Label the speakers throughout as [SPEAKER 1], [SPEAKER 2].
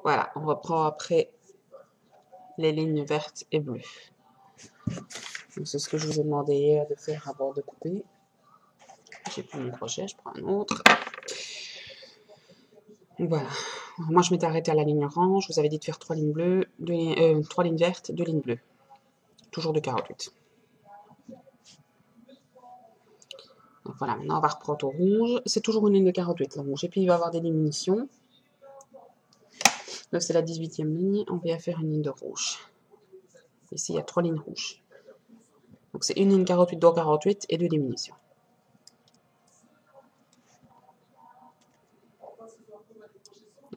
[SPEAKER 1] Voilà, on reprend après les lignes vertes et bleues. C'est ce que je vous ai demandé hier de faire avant de couper. J'ai plus mon crochet, je prends un autre. Voilà. Moi, je m'étais arrêtée à la ligne orange. Je vous avais dit de faire 3 lignes bleues, 3 lignes vertes, 2 lignes bleues. Toujours de 48. Donc voilà, maintenant on va reprendre au rouge. C'est toujours une ligne de 48, le rouge. Et puis il va y avoir des diminutions. Donc c'est la 18e ligne. On va faire une ligne de rouge. Ici, il y a 3 lignes rouges. Donc c'est une ligne 48 dans 48 et 2 diminutions.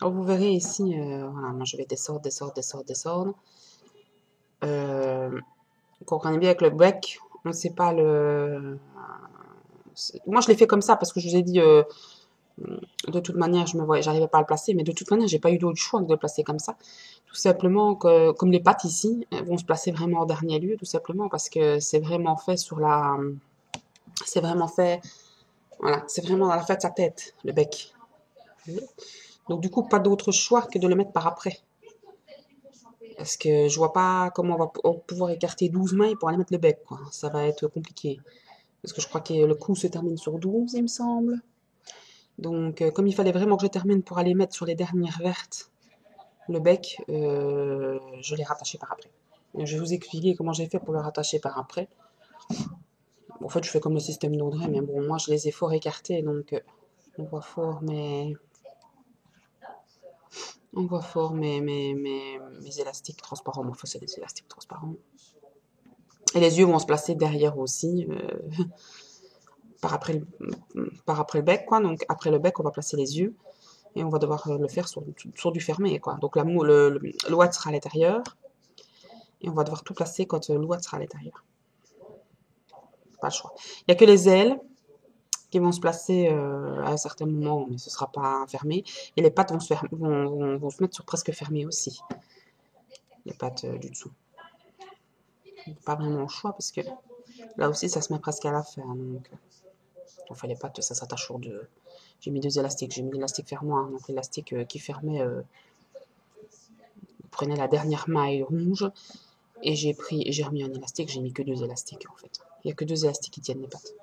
[SPEAKER 1] Alors vous verrez ici, voilà, moi je vais descendre, descendre, descendre, descendre. Comprenez bien avec le bec, on ne sait pas le... Moi je l'ai fait comme ça parce que je vous ai dit, de toute manière, j'arrivais pas à le placer, mais de toute manière, j'ai pas eu d'autre choix que de le placer comme ça. Tout simplement que, comme les pattes ici, elles vont se placer vraiment en dernier lieu, tout simplement parce que c'est vraiment fait sur la... C'est vraiment fait... Voilà, c'est vraiment dans la fin de sa tête, le bec. Donc du coup, pas d'autre choix que de le mettre par après. Parce que je vois pas comment on va pouvoir écarter 12 mailles pour aller mettre le bec, quoi. Ça va être compliqué. Parce que je crois que le coup se termine sur 12, il me semble. Donc, comme il fallait vraiment que je termine pour aller mettre sur les dernières vertes le bec, je l'ai rattaché par après. Je vais vous expliquer comment j'ai fait pour le rattacher par après. En fait, je fais comme le système d'Audrey, mais bon, moi, je les ai fort écartés, donc on voit fort mes élastiques transparents. Bon, enfin, c'est des élastiques transparents. Et les yeux vont se placer derrière aussi, par après le bec, quoi. Donc, après le bec, on va placer les yeux. Et on va devoir le faire sur du fermé, quoi. Donc, l'ouate sera à l'intérieur. Et on va devoir tout placer quand l'ouate sera à l'intérieur. Pas le choix. Il n'y a que les ailes qui vont se placer à un certain moment, mais ce ne sera pas fermé. Et les pattes vont se mettre sur presque fermé aussi. Les pattes du dessous. Pas vraiment le choix parce que là aussi ça se met presque à la fin. Donc, enfin les pattes ça s'attache sur deux. J'ai mis 2 élastiques. J'ai mis l'élastique fermoir, donc l'élastique qui fermait prenait la dernière maille rouge. Et j'ai remis un élastique. J'ai mis que 2 élastiques en fait. Il n'y a que 2 élastiques qui tiennent les pattes.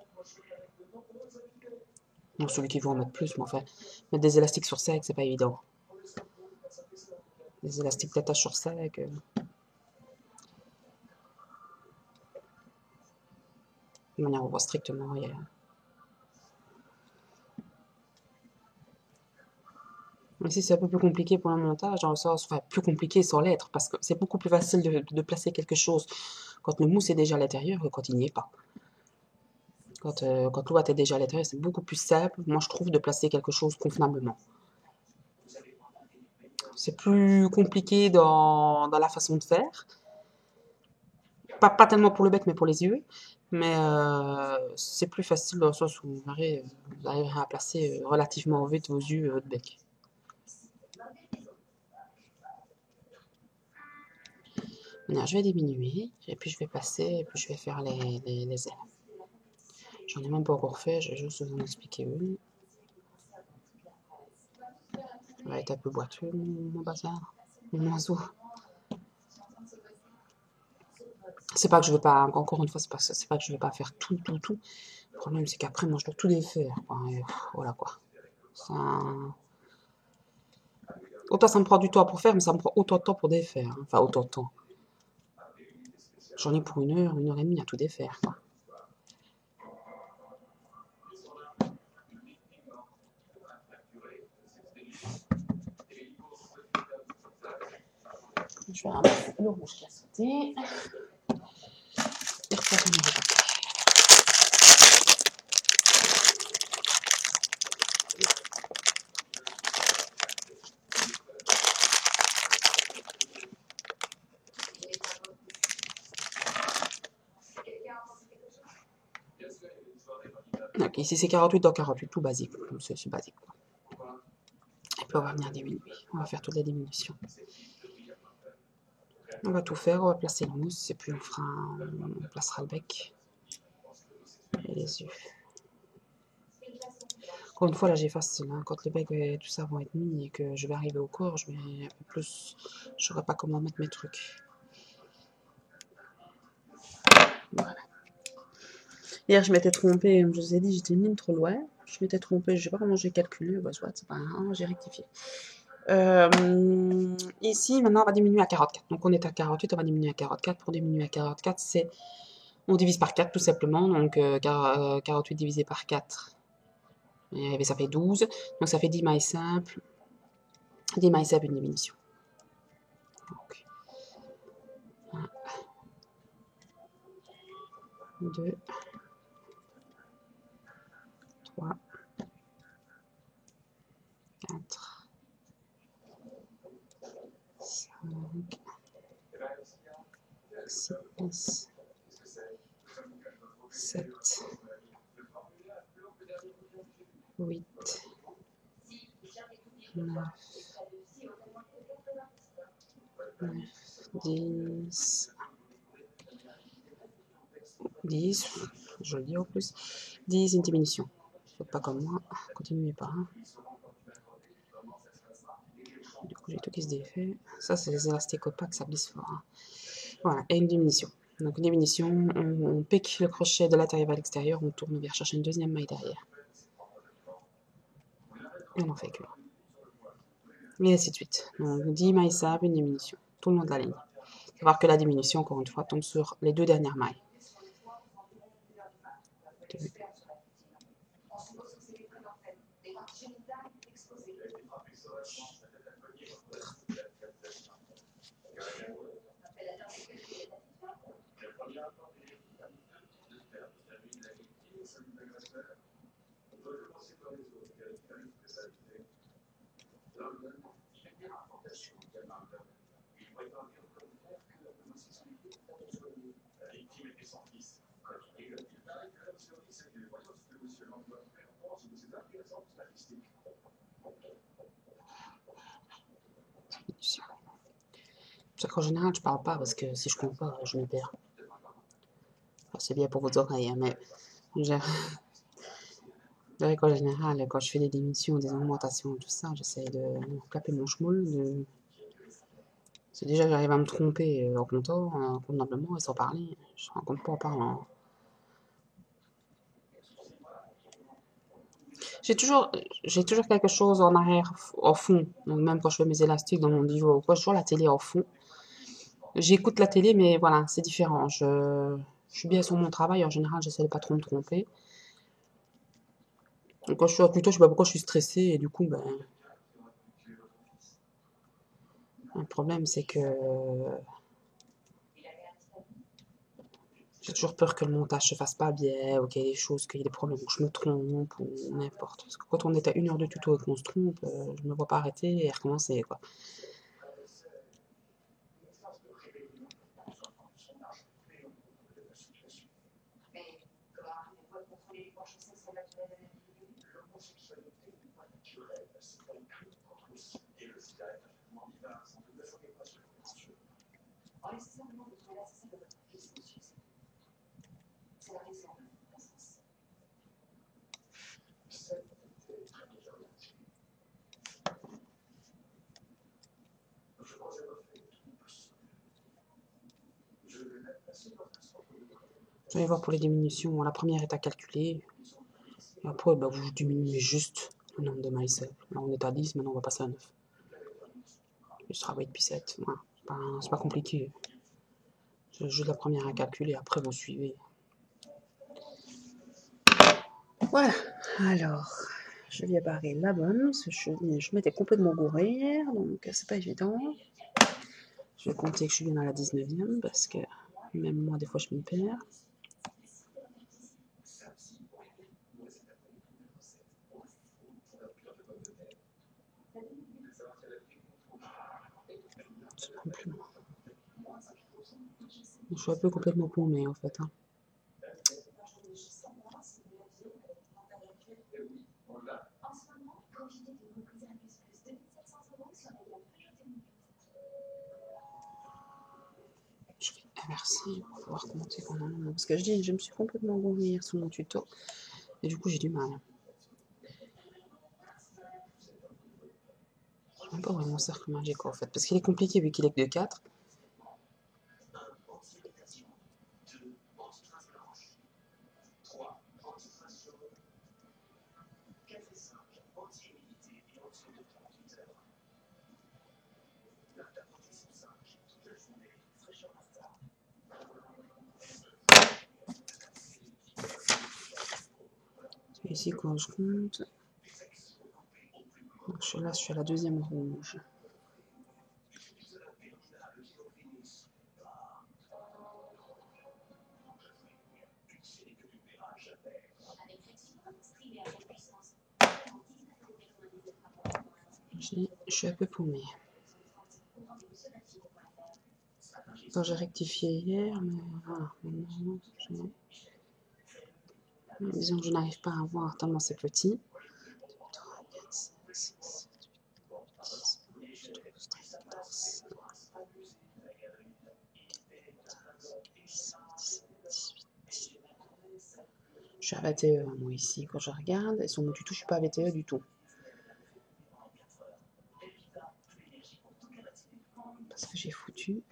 [SPEAKER 1] Donc celui qui veut en mettre plus, mais enfin, mettre des élastiques sur sec, c'est pas évident. Des élastiques d'attache sur sec. De manière, on voit strictement rien. Ici, c'est un peu plus compliqué pour le montage, dans le sens, enfin, plus compliqué sans l'être, parce que c'est beaucoup plus facile de placer quelque chose quand le mousse est déjà à l'intérieur que quand il n'y est pas. Quand l'ouate est déjà à l'intérieur, c'est beaucoup plus simple, moi je trouve, de placer quelque chose convenablement. C'est plus compliqué dans la façon de faire. Pas tellement pour le bec, mais pour les yeux. Mais c'est plus facile dans le sens où vous arriverez à placer relativement vite vos yeux de bec. Maintenant, je vais diminuer, et puis je vais passer, et puis je vais faire les ailes. J'en ai même pas encore fait, je vais juste vous en expliquer une. Ça va être un peu boiteux, mon bazar, mon oiseau. C'est pas que je veux pas, encore une fois, c'est pas que je veux pas faire tout. Le problème, c'est qu'après, moi, je dois tout défaire, quoi. Et, voilà, quoi. Ça... Autant ça me prend du temps pour faire, mais ça me prend autant de temps pour défaire. Hein. Enfin, autant de temps. J'en ai pour 1 heure et demie à tout défaire, quoi. Je vais ramasser le rouge qui a sauté. Et refaire une autre. Donc ici c'est 48 dans 48, tout basique, c'est basique. Quoi. Et puis on va venir diminuer, on va faire toute la diminution. On va tout faire, on va placer le mousse, et puis on placera le bec et les yeux. Encore une fois, là, j'ai facile, hein. Quand les bagues et tout ça vont être mis et que je vais arriver au cours, je vais un peu plus... Je saurais pas comment mettre mes trucs. Voilà. Hier, je m'étais trompée, comme je vous ai dit, j'étais une ligne trop loin. Je m'étais trompée, je sais pas comment j'ai calculé, bah, soit, c'est pas grave, j'ai rectifié. Ici, maintenant, on va diminuer à 44. Donc, on est à 48, on va diminuer à 44. Pour diminuer à 44, c'est... On divise par 4, tout simplement. Donc, 48 divisé par 4, et ça fait 12. Donc, ça fait 10 mailles simples. 10 mailles simples, une diminution. Donc, 1, 2, 3, 4, 5, 6, 7, 8, 9, 10, 10, joli en plus, 10, une diminution. Faites pas comme moi, continuez pas. Hein. Du coup, j'ai tout qui se défait. Ça, c'est les élastiques opaques, ça glisse fort. Hein. Voilà, et une diminution. Donc, une diminution, on pique le crochet de l'intérieur vers l'extérieur, on tourne, on vient chercher une deuxième maille derrière. Et on en fait que. Et ainsi de suite. Donc, 10 mailles simples, une diminution, tout le long de la ligne. Il faut voir que la diminution, encore une fois, tombe sur les deux dernières mailles. 2, diminution. C'est qu'en général, je parle pas parce que si je compte pas, je me perds. Enfin, c'est bien pour vos oreilles, hein, mais c'est vrai qu'en général, quand je fais des diminutions, des augmentations, tout ça, j'essaie de clapper mon schmoule. C'est déjà, j'arrive à me tromper en comptant, convenablement, et sans parler. Je ne rends compte pas en parlant. J'ai toujours, j'ai toujours quelque chose en arrière, au fond. Donc même quand je fais mes élastiques dans mon divot ou quoi, j'ai toujours la télé au fond. J'écoute la télé, mais voilà, c'est différent. Je suis bien sur mon travail. En général, j'essaie de pas trop me tromper. Donc, quand je suis plutôt, je sais pas pourquoi je suis stressée et du coup, ben, le problème c'est que j'ai toujours peur que le montage se fasse pas bien ou qu'il y ait des choses, qu'il y ait des problèmes, que je me trompe ou n'importe. Parce que quand on est à 1 heure de tuto et qu'on se trompe, je me vois pas arrêter et recommencer, quoi. Vous allez voir pour les diminutions, la première est à calculer. Et après, bah, vous diminuez juste le nombre de mailles simples. Là, on est à 10, maintenant on va passer à 9. Je travaille depuis 7. Voilà. C'est pas compliqué. C'est juste la première à calculer, après vous suivez. Voilà. Alors, je vais barrer la bonne, parce que je m'étais complètement gourée hier, donc c'est pas évident. Je vais compter que je suis bien à la 19e, parce que même moi, des fois, je m'y perds. Je suis un peu complètement paumée, en fait. Hein. Je vais inverser pour pouvoir compter pendant un moment. Parce que je me suis complètement gourée hier sur mon tuto. Et du coup, j'ai du mal. comprends pas vraiment mon cercle magique en fait, parce qu'il est compliqué vu qu'il est que de 4. Ici quand je compte, je suis là, je suis à la deuxième rouge. Je suis un peu paumée. Quand j'ai rectifié hier, mais voilà, disons que je n'arrive pas à voir tellement c'est petit. 18. Je suis à 21 moi ici quand je regarde, et sur mon tuto je suis pas à 21 du tout. Parce que j'ai foutu.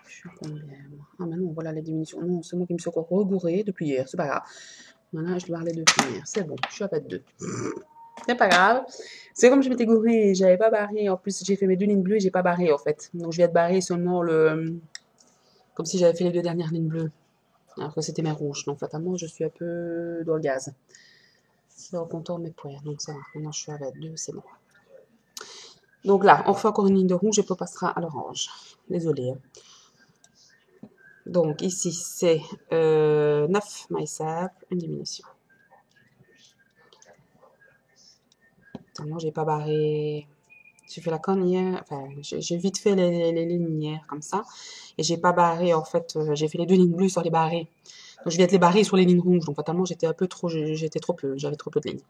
[SPEAKER 1] Je suis à combien moi? Ah mais non, voilà les diminutions. Non, c'est moi qui me suis encore regourée depuis hier, c'est pas grave. Voilà, je dois parler de hier, c'est bon, je suis à 22. C'est pas grave. C'est comme je m'étais gourée, j'avais pas barré. En plus, j'ai fait mes 2 lignes bleues et j'ai pas barré en fait. Donc je vais être barré seulement le. Comme si j'avais fait les 2 dernières lignes bleues. Alors que c'était mes rouges. Donc fatalement, je suis un peu dans le gaz. C'est au compteur mes points. Donc ça va. Maintenant, je suis à 22, c'est bon. Donc là, on refait encore une ligne de rouge et puis on passera à l'orange. Désolée. Donc ici, c'est 9 mailles simples, une diminution. Tellement j'ai pas barré. J'ai fait la conne hier, enfin, j'ai vite fait les lignes hier, comme ça. Et j'ai pas barré, en fait, j'ai fait les 2 lignes bleues sur les barrés. Donc je viens de les barrer sur les lignes rouges. Donc fatalement, j'étais un peu trop, j'étais trop peu, j'avais trop peu de lignes.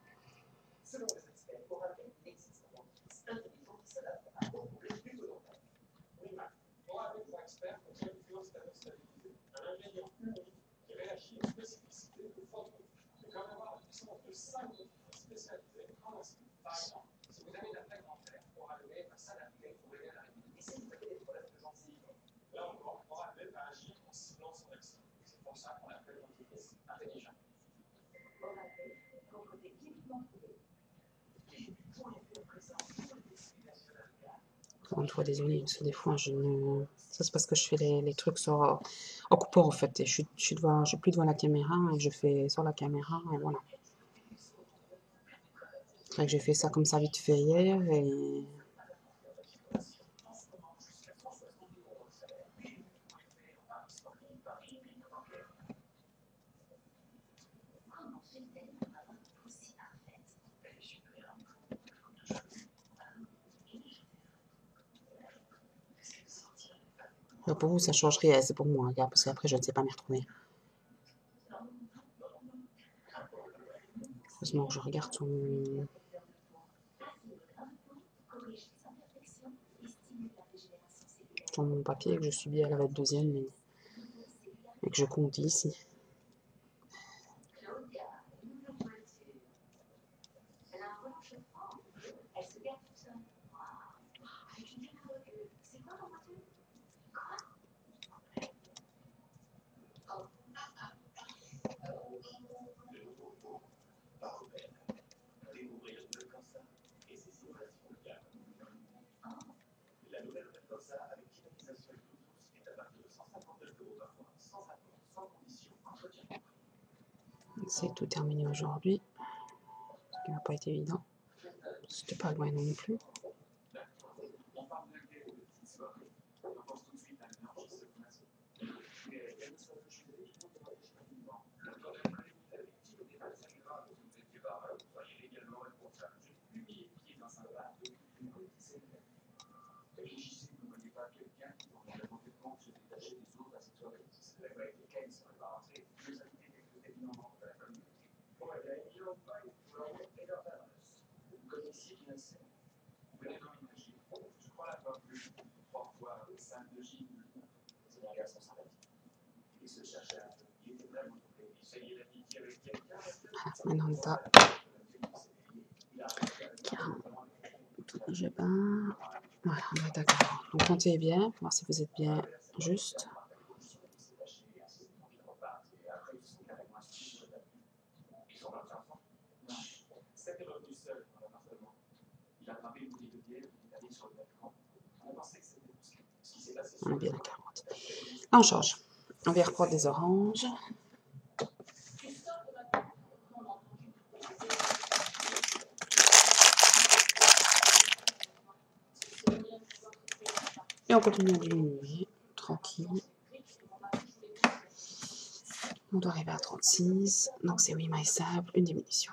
[SPEAKER 1] Encore une fois, désolée, parce que des fois, je ne. Ça, c'est parce que je fais les trucs sur, en coupant, en fait. Et je suis plus devant la caméra, et je fais sur la caméra, et voilà. C'est vrai que j'ai fait ça comme ça vite fait hier, et. Pour vous, ça change rien, c'est pour moi, regarde, parce qu'après, je ne sais pas m'y retrouver. Heureusement que je regarde sur mon papier, que je suis bien à la 22e, et que je compte ici. C'est tout terminé aujourd'hui, ce qui n'a pas été évident. C'était pas loin non plus. Maintenant, on est à 40. Je barre. Voilà, on est d'accord. Donc comptez bien, voir si vous êtes bien juste. On est bien à 40. Là, on change. On vient reprendre des oranges. Et on continue à diminuer, tranquille. On doit arriver à 36. Donc c'est 8 mailles simples, une diminution.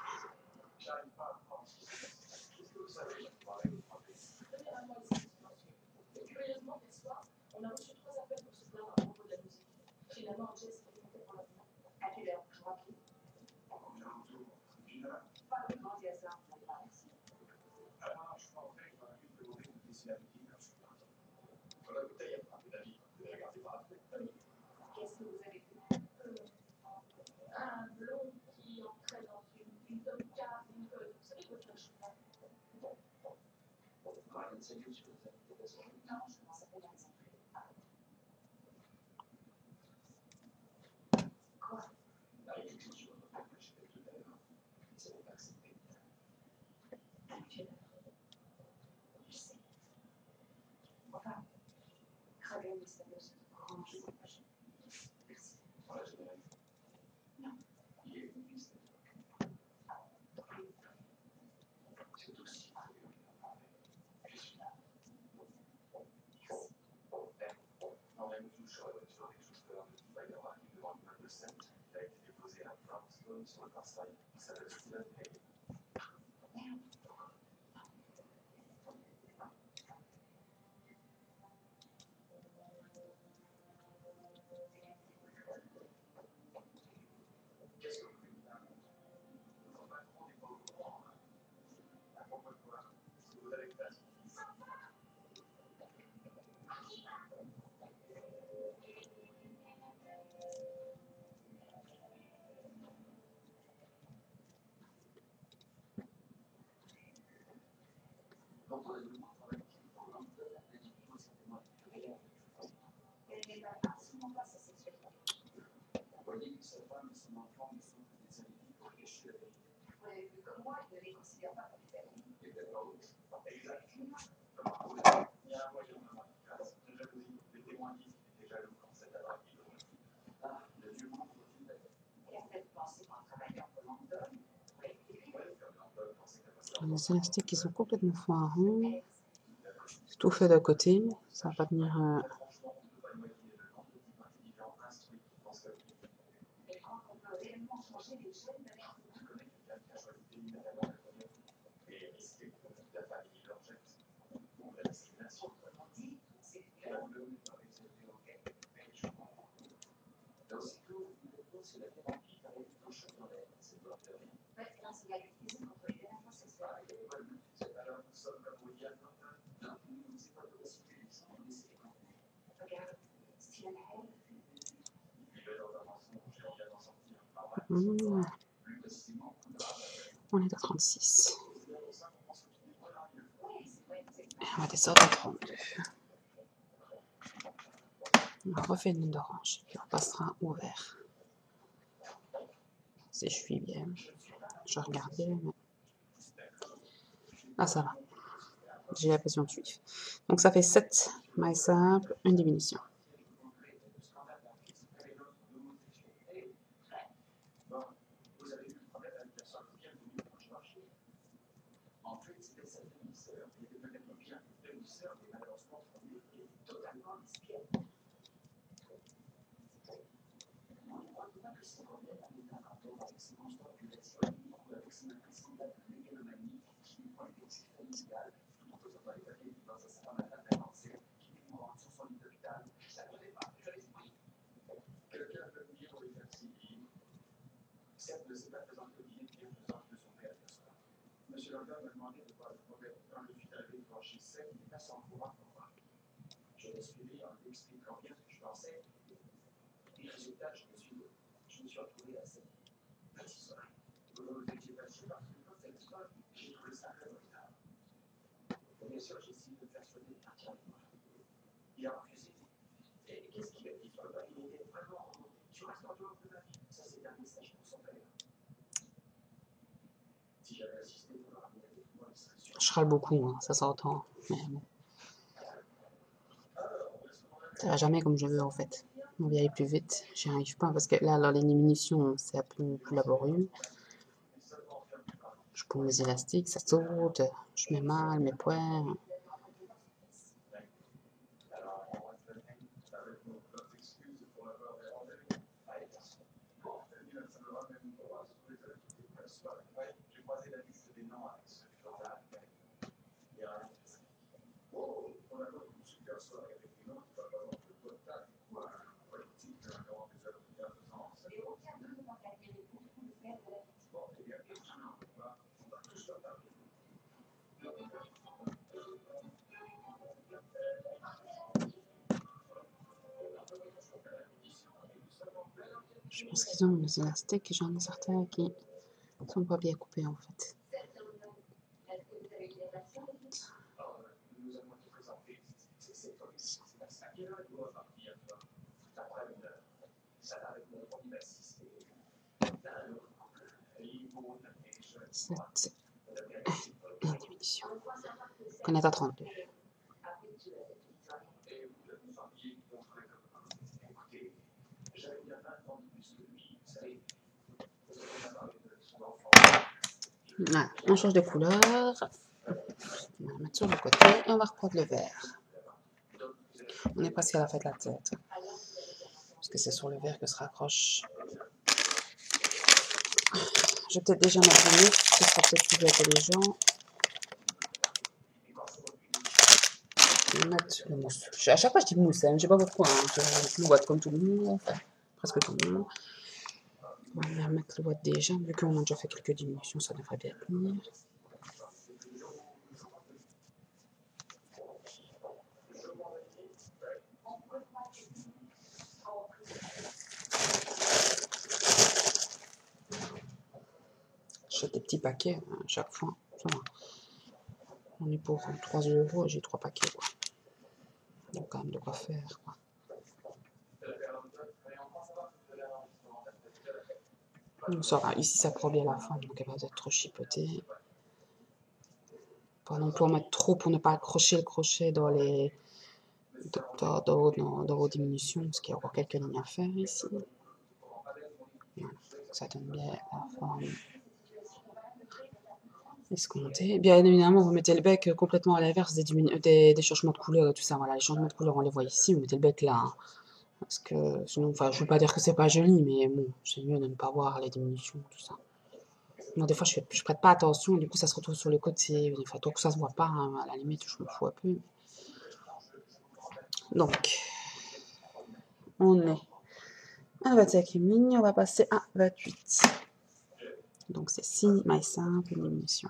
[SPEAKER 1] Les élastiques qui sont complètement foireux. C'est tout fait d'un côté. Ça va pas venir. On est à 36. Et on va descendre à 32. On refait une ligne d'orange. Puis on passera au vert. Si je suis bien. Je regarde bien. Mais... ah, ça va. J'ai l'impression de suivre. Donc ça fait 7 mailles simples, une diminution. Je râle beaucoup, hein, ça s'entend. Mais bon, ça va jamais comme je veux en fait. On va aller plus vite. J'y arrive pas parce que là, alors, les diminutions, c'est plus laborieux. Je prends mes élastiques, ça saute. Je mets mal mes poings. Je pense qu'ils ont des élastiques et j'en ai certains qui sont pas bien coupés en fait. C'est une diminution. On est à 32. Voilà, on change de couleur. On va mettre sur le côté et on va reprendre le vert. On est presque à la fin de la tête. Parce que c'est sur le vert que se raccroche. Je vais peut-être déjà mettre le mousse, ce sera peut-être plus intelligent. Je vais mettre le mousse. À chaque fois je dis mousse, hein, je ne sais pas pourquoi. Hein. Je le boite comme tout le monde, enfin, presque tout le monde. On va mettre le boîte déjà, vu qu'on a déjà fait quelques diminutions, ça devrait bien tenir. J'achète des petits paquets à chaque fois. Ça va. On est pour 3 € et j'ai 3 paquets. Quoi. Donc quand même de quoi faire. Quoi. Donc ça va. Ici ça prend bien la forme, donc elle va être trop chipotée. Pas non plus en mettre trop pour ne pas accrocher le crochet dans les dans vos diminutions, parce qu'il y a encore quelques lignes à faire ici. Voilà. Ça donne bien la forme. Escompté. Bien évidemment, vous mettez le bec complètement à l'inverse des changements de couleur et tout ça. Voilà, les changements de couleur, on les voit ici, vous mettez le bec là. Hein. Parce que sinon, enfin, je ne veux pas dire que c'est pas joli, mais bon, c'est mieux de ne pas voir les diminutions, tout ça. Moi, des fois, je prête pas attention, du coup, ça se retrouve sur le côté. Enfin, tant que ça se voit pas, hein, à la limite, je me fous un peu. Donc, on est à 25e ligne, on va passer à 28. Donc, c'est 6 mailles simples, une diminution.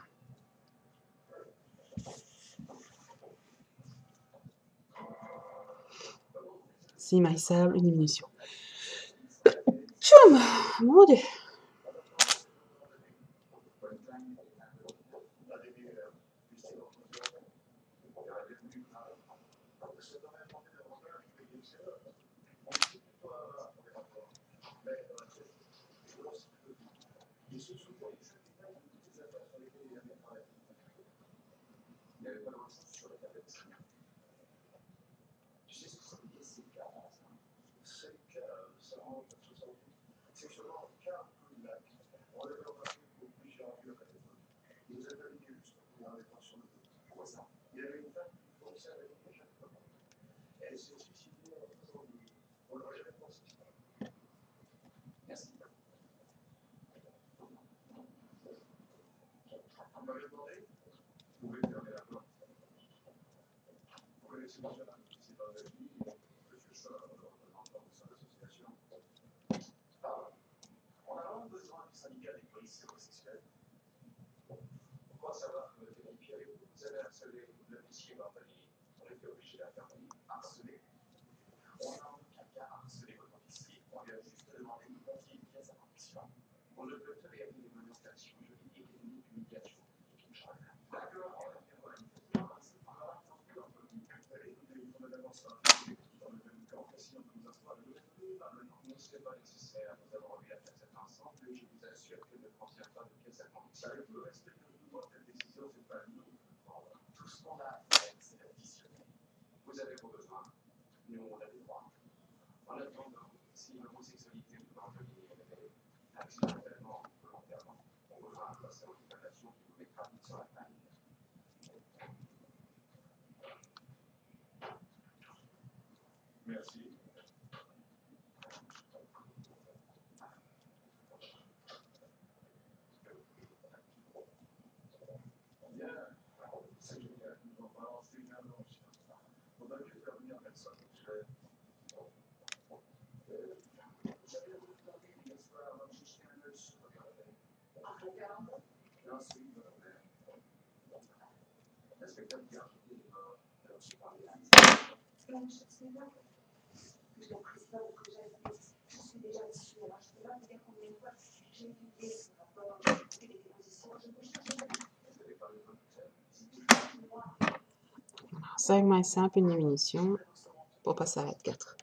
[SPEAKER 1] 6 mailles simples, une diminution. Tchoum, mon Dieu. Segment simple, une diminution pour passer à 24.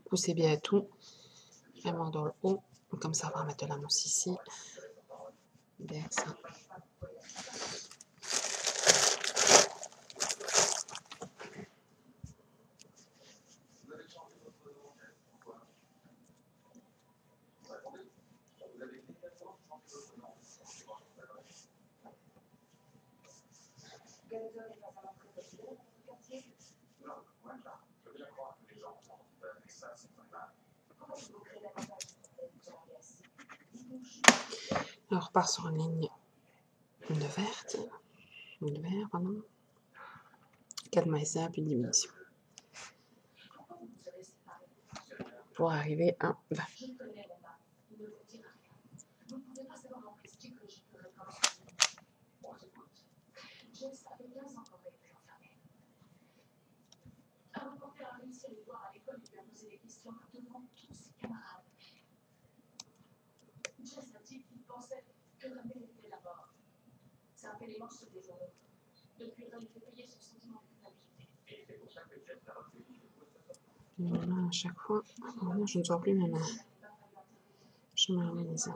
[SPEAKER 1] Poussez bien tout, vraiment dans le haut, comme ça on va mettre de la mousse ici, bien ça. On repart sur une verte, une verte, pardon. 4 mailles simples, une diminution. Pour arriver à 20. Voilà, à chaque fois, maintenant je ne sors plus ma main. Je m'harmonise.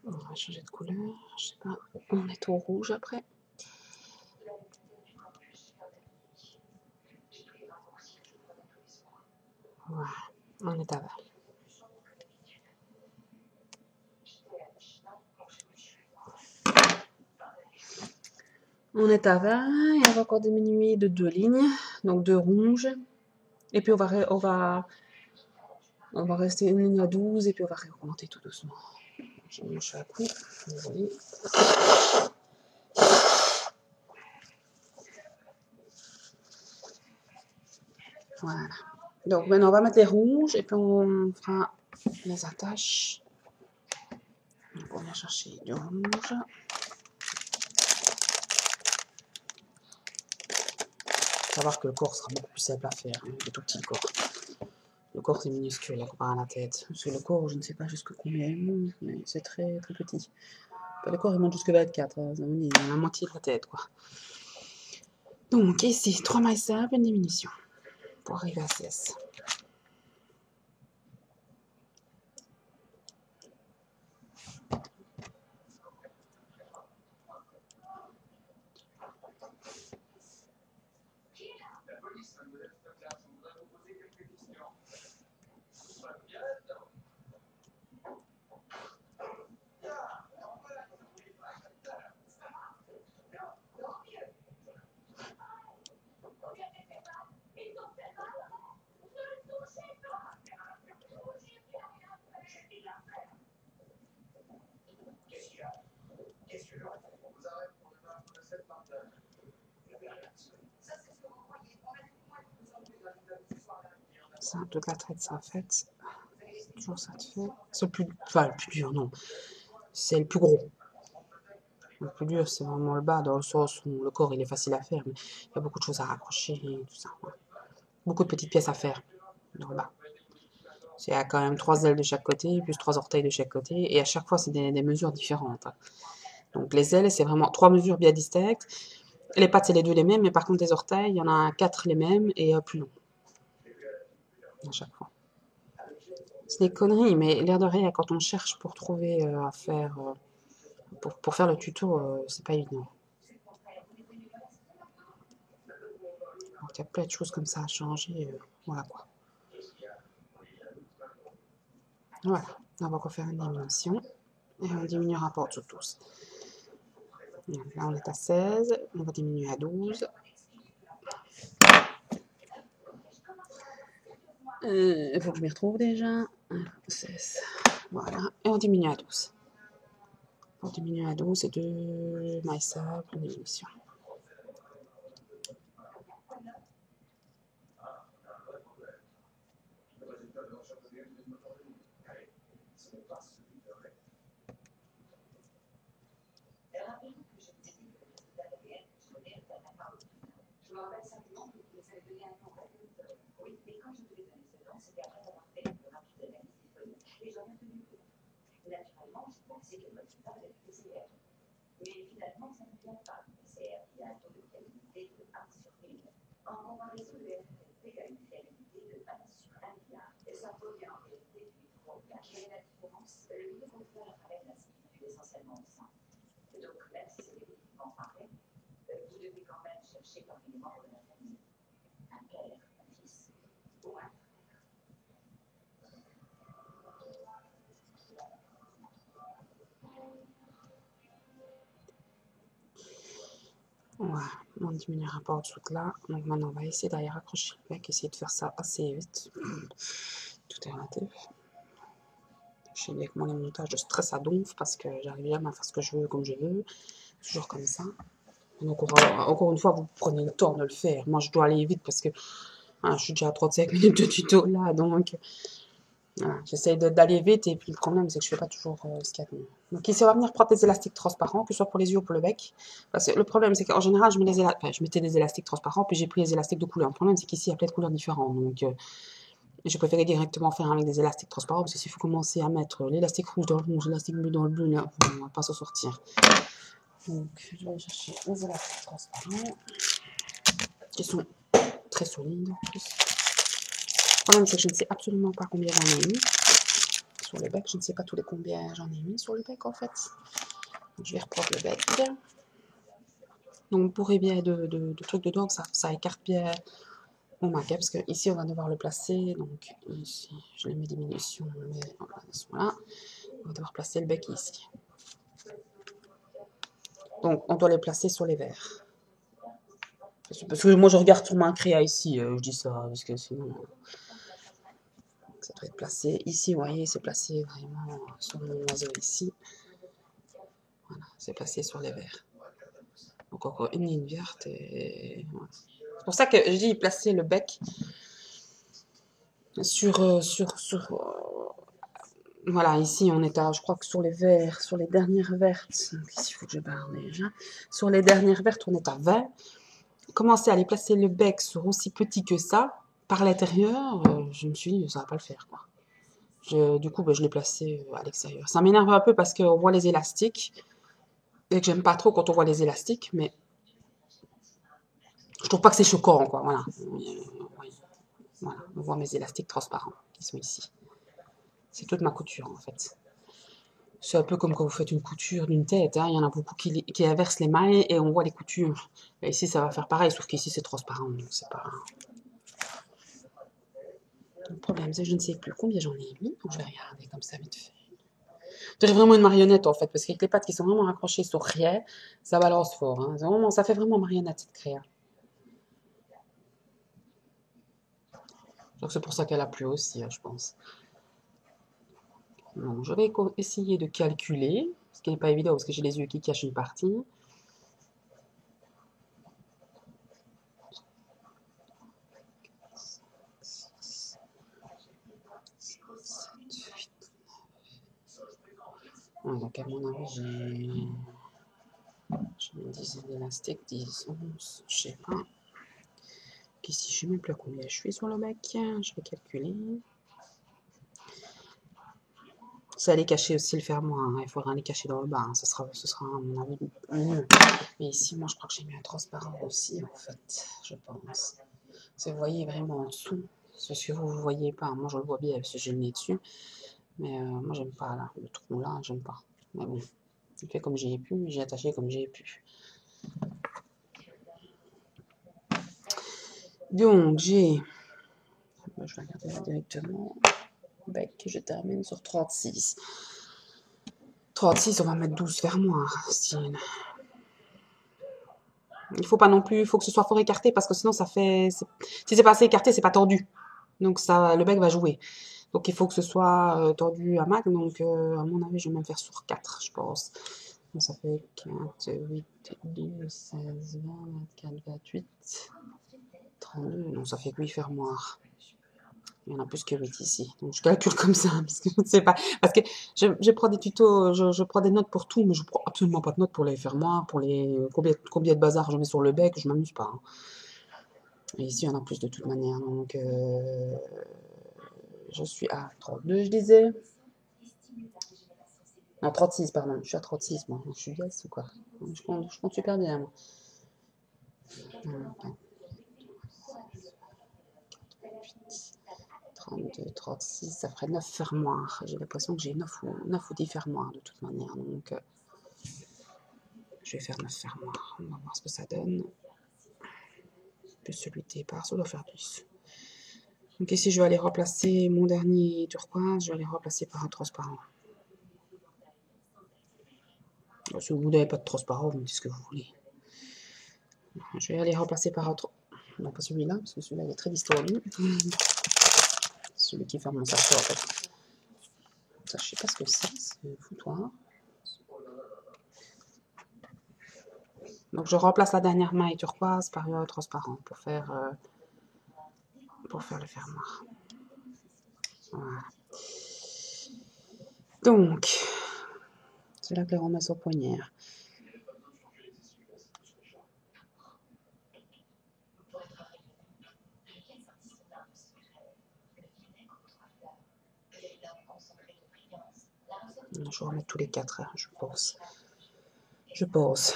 [SPEAKER 1] On va changer de couleur, je sais pas, on est au rouge après. Voilà, on est à vert. On est à 20 et on va encore diminuer de 2 lignes, donc 2 rouges. Et puis on va rester une ligne à 12 et puis on va réaugmenter tout doucement. Je mouche à coup, désolé. Voilà. Donc maintenant on va mettre les rouges et puis on fera les attaches. Donc on va chercher du rouge. Savoir que le corps sera beaucoup plus simple à faire, hein, le tout petit corps. Le corps c'est minuscule comparé à la tête. Parce que le corps, je ne sais pas jusqu'à combien il monte, mais c'est très très petit. Le corps il monte jusqu'à 24, ça veut dire la moitié de la tête quoi. Donc ici, 3 mailles simples, une diminution pour arriver à 16. Ça, toute la traite sera faite. Toujours ça te fait. C'est le plus, enfin le plus dur, non. C'est le plus gros. Le plus dur, c'est vraiment le bas, dans le sens où le corps il est facile à faire, mais il y a beaucoup de choses à raccrocher et tout ça. Ouais. Beaucoup de petites pièces à faire dans le bas. Il y a quand même 3 ailes de chaque côté, plus 3 orteils de chaque côté, et à chaque fois c'est des mesures différentes. Donc les ailes, c'est vraiment 3 mesures bien distinctes. Les pattes, c'est les 2 les mêmes, mais par contre les orteils, il y en a 4 les mêmes et plus longs. À chaque fois. C'est des conneries, mais l'air de rien, quand on cherche pour trouver à faire, pour faire le tuto, c'est pas évident. Donc il y a plein de choses comme ça à changer, voilà quoi. Voilà, on va refaire une diminution et on diminuera pas en-dessous de 12. Là on est à 16, on va diminuer à 12. Il faut que je m'y retrouve déjà. 16. Voilà, et on diminue à 12. On diminue à 12 et 2 mailles simples, une diminution. Voilà, on diminuera pas en dessous de là. Donc maintenant, on va essayer d'aller raccrocher le bec, essayer de faire ça assez vite. Tout est relatif. Je sais bien que moi, les montages de stress à donf parce que j'arrive jamais à faire ce que je veux comme je veux. Toujours comme ça. Donc, encore une fois, vous prenez le temps de le faire. Moi, je dois aller vite parce que je suis déjà à 35 minutes de tuto là. Donc, voilà, j'essaye d'aller vite. Et puis, le problème, c'est que je fais pas toujours ce qu'il y a de mieux. Donc, ici, on va venir prendre des élastiques transparents, que ce soit pour les yeux ou pour le bec. Parce que le problème, c'est qu'en général, je mettais des élastiques transparents, puis j'ai pris les élastiques de couleur. Le problème, c'est qu'ici, il y a plein de couleurs différentes. Donc, je préférais directement faire avec des élastiques transparents parce que s'il faut commencer à mettre l'élastique rouge dans le rouge, l'élastique bleu dans le bleu, là, on va pas s'en sortir. Donc, je vais chercher les élastiques transparents qui sont très solides en plus. Le problème, c'est que je ne sais absolument pas combien j'en ai mis sur le bec. Je ne sais pas tous les combien j'en ai mis sur le bec en fait. Donc, je vais reprendre le bec. Donc, pour bien de trucs dedans, ça écarte bien mon maquet parce que ici on va devoir le placer. Donc, ici, je les mets diminution, mais voilà. On va devoir placer le bec ici. Donc, on doit les placer sur les verres. Parce que moi, je regarde sur ma créa ici. Je dis ça, parce que sinon, ça doit être placé ici. Vous voyez, c'est placé vraiment sur mon oiseau ici. Voilà, c'est placé sur les verres. Donc, encore une ligne verte. Et... voilà. C'est pour ça que je dis placer le bec voilà, ici, on est à, je crois que sur les verts, sur les dernières vertes. Donc, ici, il faut que je barre déjà. Sur les dernières vertes, on est à 20. Commencer à aller placer le bec sur aussi petit que ça, par l'intérieur, je me suis dit, ça va pas le faire, quoi. Du coup, je l'ai placé à l'extérieur. Ça m'énerve un peu parce qu'on voit les élastiques, et que j'aime pas trop quand on voit les élastiques, mais je trouve pas que c'est choquant, quoi, voilà. Oui. Voilà, on voit mes élastiques transparents qui sont ici. C'est toute ma couture, en fait. C'est un peu comme quand vous faites une couture d'une tête, hein. Il y en a beaucoup qui inversent les mailles et on voit les coutures. Et ici, ça va faire pareil, sauf qu'ici, c'est transparent, donc c'est pas... Le problème, c'est que je ne sais plus combien j'en ai mis. Donc, je vais regarder comme ça vite fait. J'ai vraiment une marionnette, en fait, parce qu'avec les pattes qui sont vraiment accrochées sur rien, ça balance fort. Hein. Ça fait vraiment marionnette, cette créa. Donc, c'est pour ça qu'elle a plu aussi, hein, je pense. Donc, je vais essayer de calculer, ce qui n'est pas évident, parce que j'ai les yeux qui cachent une partie. Donc, à mon avis, j'ai une dizaine d'élastiques, 10, 11, je sais pas. Ici, je sais même plus à combien je suis sur le bec. Je vais calculer. Ça allait cacher aussi le fermoir. Hein. Il faudra les cacher dans le bas. Hein. Ce sera, à mon avis, mieux. Mais ici, moi, je crois que j'ai mis un transparent aussi, en fait. Je pense. Si vous voyez vraiment en dessous, c'est ce que vous ne voyez pas. Moi, je le vois bien parce que j'ai le nez dessus. Mais moi, j'aime pas là. Le trou là, j'aime pas. Mais bon, j'ai fait comme j'ai pu. J'ai attaché comme j'ai pu. Donc, j'ai... Je vais regarder là directement. Bec, je termine sur 36. 36, on va mettre 12 fermoirs. Style. Il faut pas non plus, il faut que ce soit fort écarté parce que sinon ça fait, si c'est pas assez écarté, c'est pas tordu. Donc ça, le bec va jouer. Donc il faut que ce soit tordu à max. Donc à mon avis, je vais même faire sur 4, je pense. Donc ça fait 4, 8, 12, 16, 20, 24, 28, 32. Non, ça fait 8 fermoirs. Il y en a plus que 8 ici. Donc je calcule comme ça, parce que je ne sais pas. Parce que je prends des tutos, je prends des notes pour tout, mais je prends absolument pas de notes pour les fermoirs, pour les combien de bazar je mets sur le bec, je m'amuse pas. Hein. Et ici, il y en a plus de toute manière. Donc je suis à 32, je disais. Non, 36, pardon. Je suis à 36, moi. Je suis yes ou quoi? Je compte super bien, moi. 32, 36, ça ferait 9 fermoirs. J'ai l'impression que j'ai 9 ou 10 fermoirs de toute manière. Donc, je vais faire 9 fermoirs. On va voir ce que ça donne. Plus celui de départ, ça doit faire 10. Donc ici, je vais aller remplacer mon dernier turquoise. Je vais aller remplacer par un transparent. Si vous n'avez pas de transparent, vous me dites ce que vous voulez. Je vais aller remplacer par un non, pas celui-là, parce que celui-là, il est très distordu. Celui qui ferme mon sachet, en fait. Ça, je sais pas ce que c'est un foutoir. Donc je remplace la dernière maille turquoise par transparent pour faire le fermoir. Voilà. Donc, c'est là que les remet au poignard. Je vais remettre tous les 4, hein, je pense. Je pense.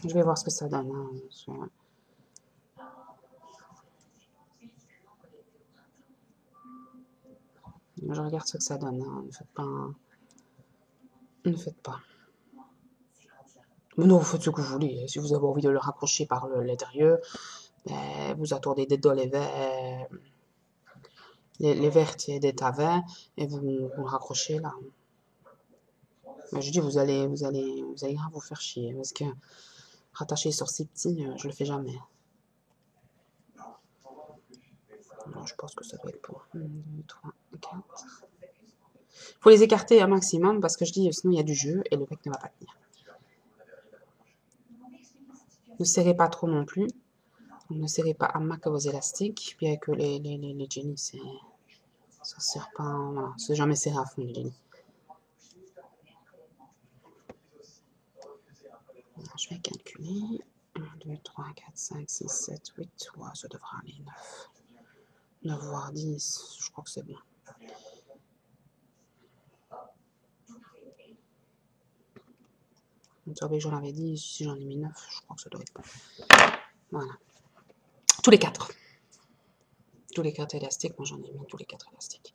[SPEAKER 1] Je vais voir ce que ça donne. Hein. Je regarde ce que ça donne. Hein. Ne faites pas. Ne faites pas. Mais non, vous faites ce que vous voulez. Si vous avez envie de le raccrocher par l'intérieur, ben, vous attendez des dans les verres, les vertes et des tavins, et vous le raccrochez là. Mais je dis, vous allez grave vous faire chier, parce que rattacher sur si petit, je le fais jamais. Alors, je pense que ça doit être pour 1, 2, 3, 4. Il faut les écarter un maximum, parce que je dis, sinon il y a du jeu, et le bec ne va pas tenir. Ne serrez pas trop non plus. Ne serrez pas à mac vos élastiques, bien que les jelly, ça ne sert pas, voilà, c'est jamais serré à fond les jelly. Alors, je vais calculer. 1, 2, 3, 4, 5, 6, 7, 8. Ouais, ça devra aller 9. 9 voire 10, je crois que c'est bon. Vous savez, j'en avais dit, si j'en ai mis 9, je crois que ça doit être bon. Voilà. Tous les 4. Tous les 4 élastiques, moi j'en ai mis tous les 4 élastiques.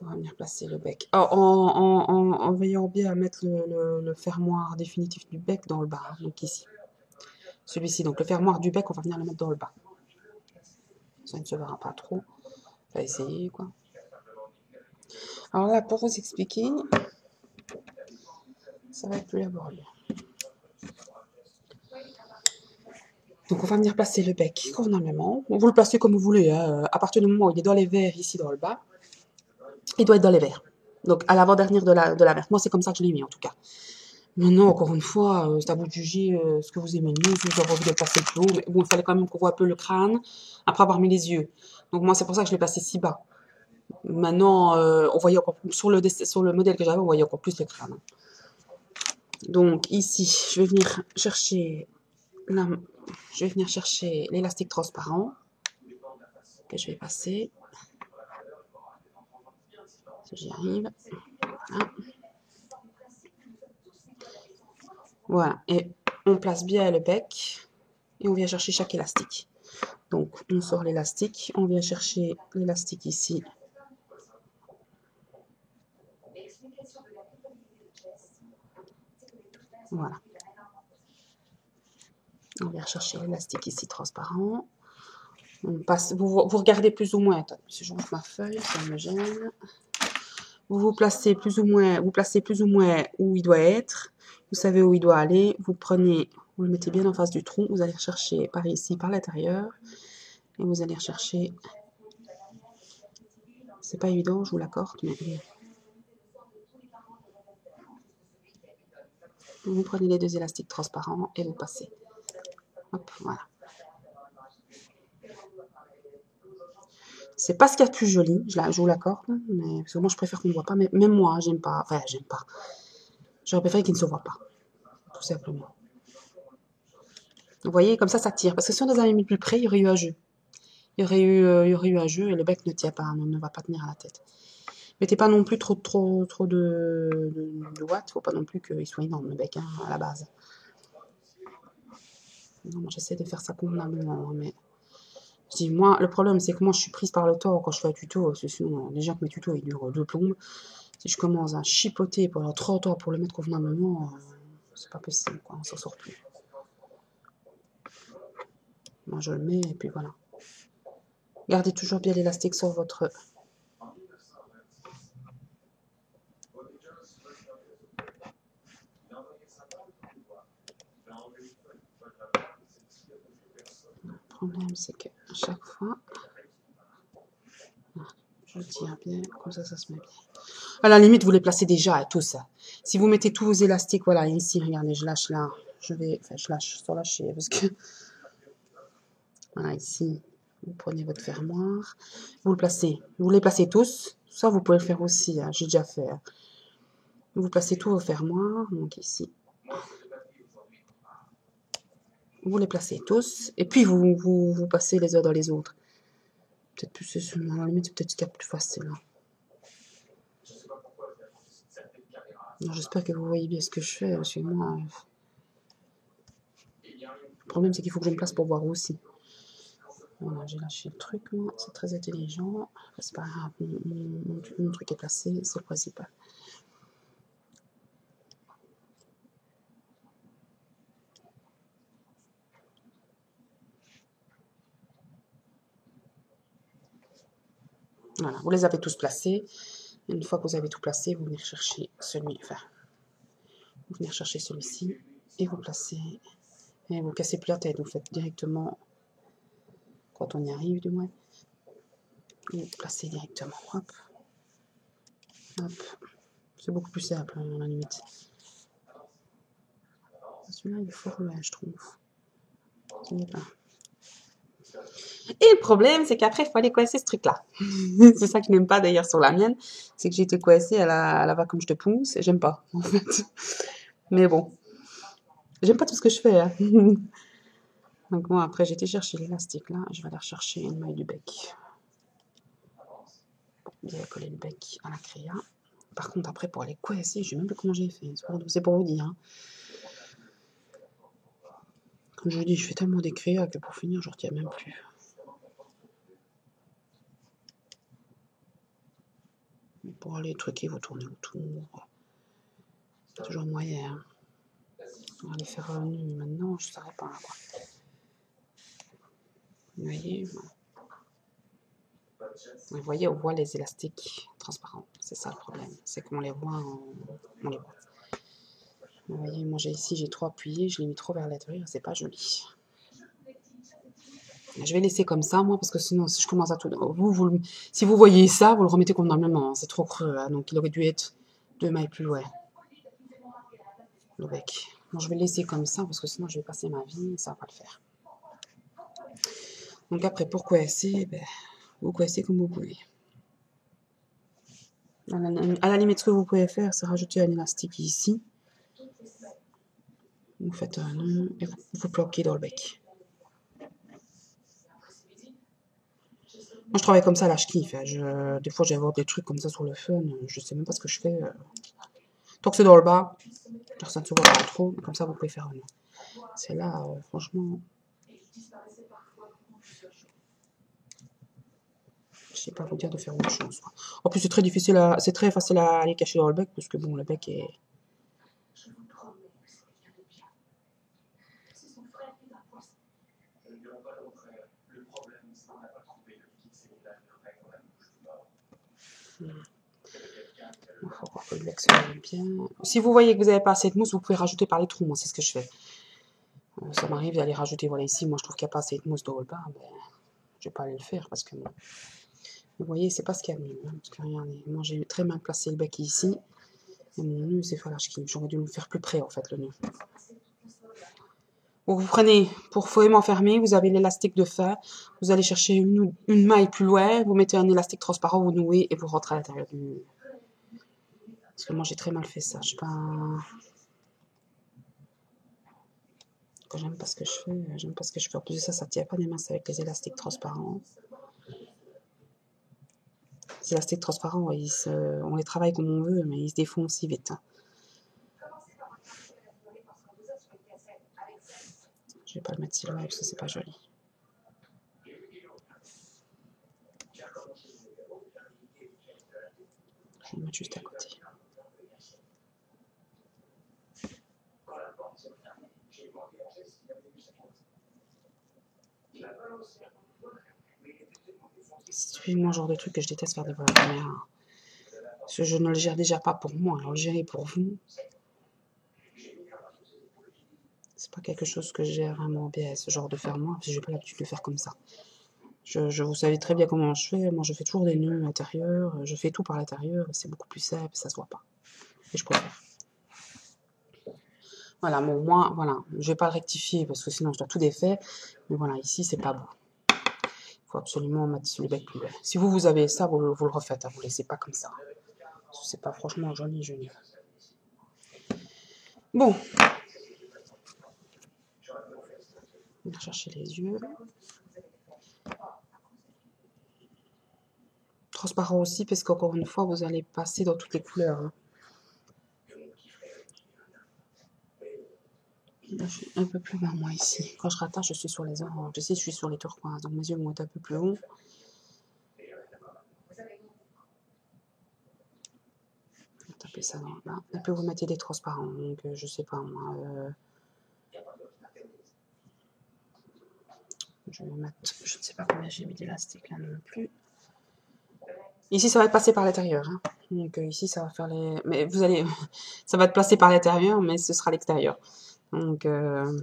[SPEAKER 1] On va venir placer le bec. Oh, en veillant bien à mettre le fermoir définitif du bec dans le bas, donc ici. Celui-ci, donc le fermoir du bec, on va venir le mettre dans le bas. Ça ne se verra pas trop. On va essayer, quoi. Alors là, pour vous expliquer, ça va être plus laborieux. Donc on va venir placer le bec convenablement. Vous le placez comme vous voulez, hein. À partir du moment où il est dans les verres, ici dans le bas, il doit être dans les verres. Donc à l'avant-dernière de la verre. Moi, c'est comme ça que je l'ai mis, en tout cas. Maintenant, encore une fois, c'est à vous de juger ce que vous aimez mieux, si vous avez envie de le placer plus haut. Mais bon, il fallait quand même qu'on voit un peu le crâne, après avoir mis les yeux. Donc moi, c'est pour ça que je l'ai placé si bas. Maintenant, on voyait encore plus, sur le modèle que j'avais, on voyait encore plus le crâne. Donc ici, je vais venir chercher l'élastique transparent que je vais passer. Si j'y arrive. Voilà. Voilà. Et on place bien le bec et on vient chercher chaque élastique. Donc on sort l'élastique, on vient chercher l'élastique ici. Voilà. On vient chercher l'élastique ici transparent. On passe, vous regardez plus ou moins. Attends, si je montre ma feuille, ça me gêne. Vous placez plus ou moins où il doit être. Vous savez où il doit aller. Vous prenez, vous le mettez bien en face du tronc. Vous allez rechercher par ici, par l'intérieur. Et vous allez rechercher. C'est pas évident, je vous l'accorde, mais vous prenez les deux élastiques transparents et vous passez. Hop, voilà. C'est pas ce qu'il y a de plus joli, je vous l'accorde, mais parce que moi je préfère qu'on ne voit pas, mais même moi j'aime pas, enfin j'aime pas. J'aurais préféré qu'il ne se voit pas, tout simplement. Vous voyez, comme ça tire, parce que si on les avait mis plus près, il y aurait eu un jeu. Il y aurait eu un jeu et le bec ne tient pas, ne va pas tenir à la tête. Mettez pas non plus trop de watts, faut pas non plus qu'il soit énorme le bec hein, à la base. Non, moi j'essaie de faire ça convenablement, mais je dis, moi, le problème c'est que moi je suis prise par le temps quand je fais un tuto, parce que sinon déjà que mes tutos ils durent 2 plombes. Si je commence à chipoter pendant 30 ans pour le mettre convenablement, c'est pas possible, quoi, on s'en sort plus. Moi je le mets et puis voilà. Gardez toujours bien l'élastique sur votre... Le problème c'est que à chaque fois... Je tiens bien, comme ça se met bien. À la limite, vous les placez déjà, tout ça. Si vous mettez tous vos élastiques, voilà, ici, regardez, je lâche là. Je lâche sans lâcher, parce que, voilà, ici, vous prenez votre fermoir, vous le placez. Vous les placez tous. Ça, vous pouvez le faire aussi, hein, j'ai déjà fait. Hein. Vous placez tous vos fermoirs, donc ici. Vous les placez tous, et puis vous passez les uns dans les autres. Peut-être plus, à la limite, peut-être qu'il y a plus facile. Hein. J'espère que vous voyez bien ce que je fais, parce que moi... Le problème, c'est qu'il faut que je me place pour voir aussi. Voilà, j'ai lâché le truc, moi. C'est très intelligent. C'est pas grave, mon truc est placé, c'est le principal. Voilà, vous les avez tous placés. Une fois que vous avez tout placé, vous venez chercher vous venez chercher celui-ci et vous placez. Et vous cassez plus la tête, vous faites directement, quand on y arrive du moins, vous placez directement. Hop, hop. C'est beaucoup plus simple, à la limite. Celui-là, il est fort loin, je trouve. Ce n'est pas. Et le problème, c'est qu'après, il faut aller coincer ce truc-là. C'est ça que je n'aime pas d'ailleurs sur la mienne. C'est que j'ai été coincée, elle va comme je te pousse, et j'aime pas, en fait. Mais bon. J'aime pas tout ce que je fais. Hein. Donc bon, après, j'ai été chercher l'élastique là. Je vais aller rechercher une maille du bec. Bon, bien coller le bec à la créa. Par contre, après, pour aller coincer, je sais même plus comment j'ai fait. C'est pour vous dire. Hein. Comme je vous dis, je fais tellement des créas que pour finir, je retiens même plus. Pour aller truquer, vous tournez autour. C'est toujours moyen. Hein. On va aller faire un nœud maintenant, je ne saurais pas. Quoi. Vous voyez, on voit les élastiques transparents. C'est ça le problème. C'est qu'on les voit, on les voit. Vous voyez, moi j'ai trop appuyé, je l'ai mis trop vers l'intérieur, c'est pas joli. Je vais laisser comme ça, moi, parce que sinon, si je commence à tout... si vous voyez ça, vous le remettez convenablement. Hein, c'est trop creux, hein, donc il aurait dû être 2 mailles plus loin. Le bec. Bon, je vais laisser comme ça, parce que sinon, je vais passer ma vie, ça va pas le faire. Donc après, pour coincer, ben, vous coincez comme vous pouvez. À la limite, ce que vous pouvez faire, c'est rajouter un élastique ici. Vous faites un nœud et vous bloquez dans le bec. Moi, je travaille comme ça, là, je kiffe. Hein. Des fois, j'ai des trucs comme ça sur le fun. Je sais même pas ce que je fais. Tant que c'est dans le bas, ça ne se voit pas trop. Comme ça, vous pouvez faire un nœud. C'est là, franchement... Je sais pas vous dire de faire autre chose. Quoi. En plus, c'est très facile à aller cacher dans le bec, parce que bon, le bec est... Il faut voir que le bec se met bien. Si vous voyez que vous n'avez pas assez de mousse, vous pouvez rajouter par les trous. Moi, c'est ce que je fais. Ça m'arrive d'aller rajouter, voilà, ici, moi, je trouve qu'il n'y a pas assez de mousse dans le bas. Ben, je vais pas aller le faire, parce que... Bon, vous voyez, c'est pas ce qu'il y a de mieux. Hein, parce que regardez, moi, j'ai très mal placé le bec ici. Et mon nœud, c'est falche qui. J'aurais dû le faire plus près, en fait, le nœud. Donc, vous prenez, pour vraiment fermer, vous avez l'élastique de fin. Vous allez chercher une maille plus loin. Vous mettez un élastique transparent, vous nouez et vous rentrez à l'intérieur du... Parce que moi, j'ai très mal fait ça. Je sais pas... Quand j'aime pas ce que je fais, j'aime pas ce que je fais. En plus de ça, ça tient pas des masses avec les élastiques transparents. Les élastiques transparents, on les travaille comme on veut, mais ils se défont aussi vite. Hein. Je vais pas le mettre si loin parce que c'est pas joli. Je vais le mettre juste à côté. C'est typiquement le genre de truc que je déteste faire des vols de caméra. Parce que je ne le gère déjà pas pour moi, alors le gérer pour vous, c'est pas quelque chose que je gère vraiment bien, ce genre de faire moi, parce que j'ai pas l'habitude de le faire comme ça. Vous savez très bien comment je fais. Moi, je fais toujours des nœuds intérieurs. Je fais tout par l'intérieur. C'est beaucoup plus simple, ça se voit pas. Et je préfère. Voilà, bon, moi, voilà. Je vais pas le rectifier parce que sinon je dois tout défaire. Mais voilà, ici, c'est pas beau. Il faut absolument mettre le bec plus bas. Si vous avez ça, vous le refaites. Hein, vous laissez pas comme ça. C'est pas franchement joli, joli. Bon. On va chercher les yeux. Transparent aussi, parce qu'encore une fois, vous allez passer dans toutes les couleurs. Hein. Là, je suis un peu plus bas, moi, ici. Quand je rattache, je suis sur les oranges. Ici, je suis sur les turquoises. Donc, mes yeux vont être un peu plus hauts. On va taper ça dans là. Et puis, vous mettez des transparents. Donc, je sais pas, moi. Je vais mettre... Je ne sais pas combien j'ai mis d'élastique, là, non plus. Ici, ça va être passé par l'intérieur. Hein. Donc, ici, ça va faire les... Mais vous allez... ça va être placé par l'intérieur, mais ce sera l'extérieur. Donc... je vais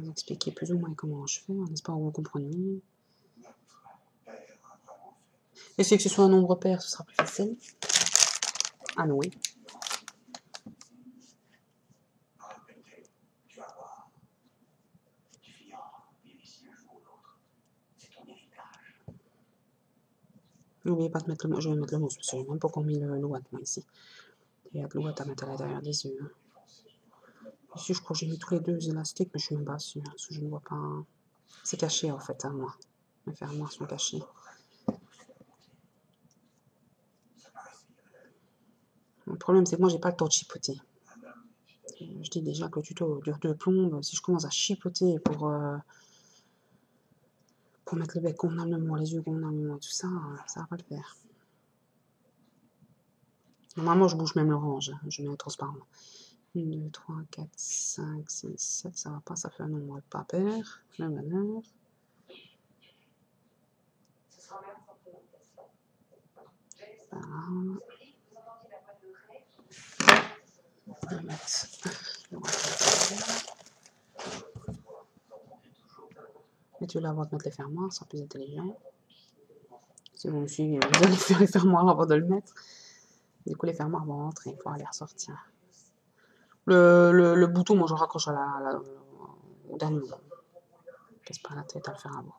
[SPEAKER 1] vous expliquer plus ou moins comment je fais, en espérant que vous compreniez. Essayez que ce soit un nombre pair, ce sera plus facile. Ah non, oui. N'oubliez pas de mettre le mousse. Je vais mettre le mousse, parce que je n'ai même pas encore mis le ouate, moi, ici. Il y a de l'ouate à mettre à l'intérieur des yeux. Hein. Ici, je crois que j'ai mis tous les deux élastiques, mais je suis même pas sûre, parce que je ne vois pas... C'est caché, en fait, hein, moi. Mes fermoirs sont cachés. Le problème, c'est que moi, j'ai pas le temps de chipoter. Je dis déjà que le tuto dure 2 plombes. Si je commence à chipoter pour mettre le bec convenablement, les yeux convenablement et tout ça, ça va pas le faire. Normalement, je bouge même l'orange. Je mets le transparent. 1, 2, 3, 4, 5, 6, 7, ça va pas, ça fait un nombre pas pair. Le bonheur. Voilà. Je vais mettre et tu vas avoir de mettre les fermoirs, ça sera plus intelligent. Si vous me suivez, vous allez faire les fermoirs avant de le mettre. Du coup, les fermoirs vont rentrer, il faudra les ressortir. Le bouton, moi, je raccroche au dernier moment. Casse pas la tête à le faire avant.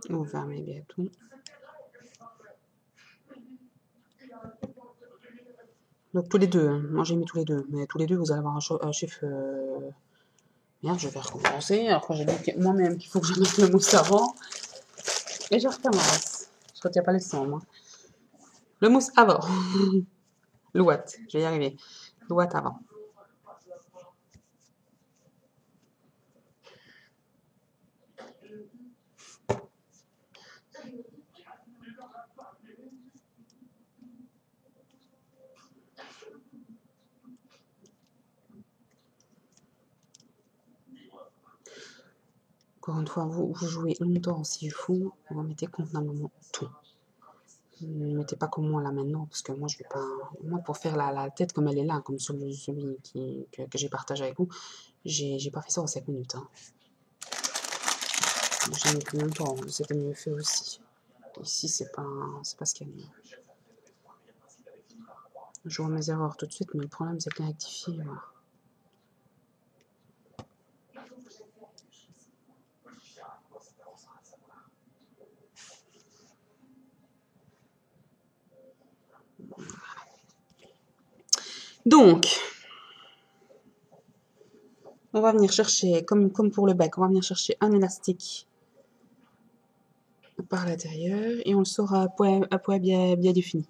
[SPEAKER 1] Vous fermez bien tout. Donc tous les deux, hein. Moi j'ai mis tous les deux, mais tous les deux vous allez avoir un chiffre... Merde, je vais recommencer, alors que j'ai dit moi-même qu'il faut que je mette le mousse avant. Et je recommence. Je retiens pas les sons, moi. Le mousse avant. L'ouate, je vais y arriver. L'ouate avant. Encore une fois, vous jouez longtemps s'il faut, vous mettez convenablement tout. Ne mettez pas comme moi là maintenant, parce que moi je vais pas. Moi pour faire la tête comme elle est là, comme celui que j'ai partagé avec vous, j'ai pas fait ça en 5 minutes. Hein. J'ai mis plus longtemps, c'était mieux fait aussi. Ici c'est pas ce qu'il y a de mieux. Je vois mes erreurs tout de suite, mais le problème c'est que les rectifier, voilà. Donc, on va venir chercher, comme pour le bec, on va venir chercher un élastique par l'intérieur et on le sort à poids bien défini.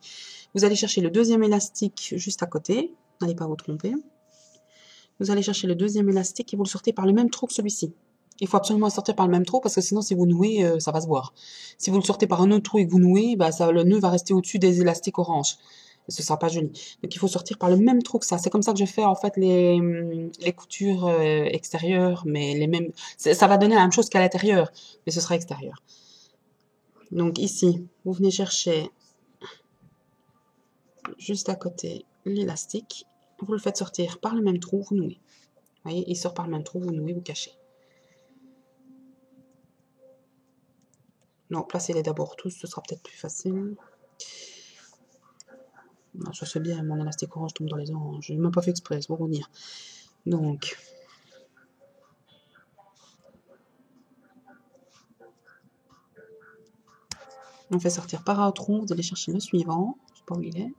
[SPEAKER 1] Vous allez chercher le deuxième élastique juste à côté, n'allez pas vous tromper. vous allez chercher le deuxième élastique et vous le sortez par le même trou que celui-ci. Il faut absolument le sortir par le même trou parce que sinon, si vous nouez, ça va se voir. Si vous le sortez par un autre trou et que vous nouez, bah, le nœud va rester au-dessus des élastiques orange. Et ce sera pas joli. Donc, il faut sortir par le même trou que ça. C'est comme ça que je fais, en fait, les coutures extérieures, mais les mêmes. Ça va donner la même chose qu'à l'intérieur, mais ce sera extérieur. Donc, ici, vous venez chercher juste à côté l'élastique. Vous le faites sortir par le même trou, vous nouez. Vous voyez, il sort par le même trou, vous nouez, vous cachez. Non, placez-les d'abord tous, ce sera peut-être plus facile. Non, ça c'est bien, mon élastique orange tombe dans les oranges. Je n'ai même pas fait exprès, c'est pour vous dire. Donc, on fait sortir par un trou, vous allez chercher le suivant. Je sais pas où il est.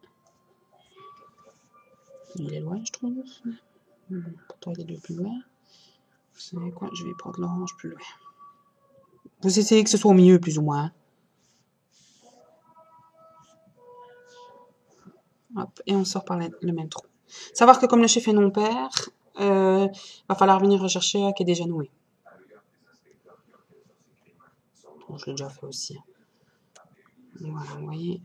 [SPEAKER 1] Il est loin, je trouve. Pourtant, il est le plus loin. Vous savez quoi, je vais prendre l'orange plus loin. Vous essayez que ce soit au milieu, plus ou moins. Hop, et on sort par le même trou. Savoir que comme le chef est non-père, va falloir venir rechercher un qui est déjà noué. Bon, je l'ai déjà fait aussi. Voilà, vous voyez.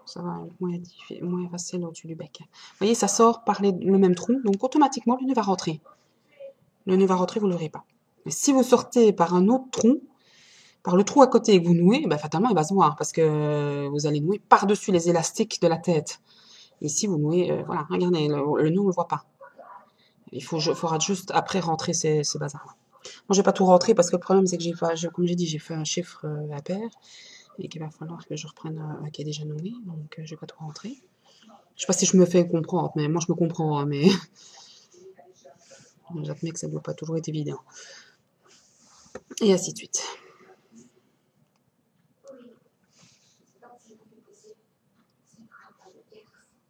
[SPEAKER 1] Ça va être moins facile au-dessus du bec. Vous voyez, ça sort par le même trou, donc automatiquement, le nœud va rentrer. Le nœud va rentrer, vous ne le verrez pas. Mais si vous sortez par un autre trou, par le trou à côté et que vous nouez, ben, fatalement, il va se voir, parce que vous allez nouer par-dessus les élastiques de la tête. Ici, vous nouez, voilà, regardez, le nœud, on ne le voit pas. Il faudra juste après rentrer ces bazars-là. Moi, je vais pas tout rentrer parce que le problème, c'est que comme j'ai dit, j'ai fait un chiffre impair et qu'il va falloir que je reprenne un qui est déjà noué, donc je vais pas tout rentrer. Je sais pas si je me fais comprendre, mais moi je me comprends, hein, mais j'admets que ça ne doit pas toujours être évident. Et ainsi de suite.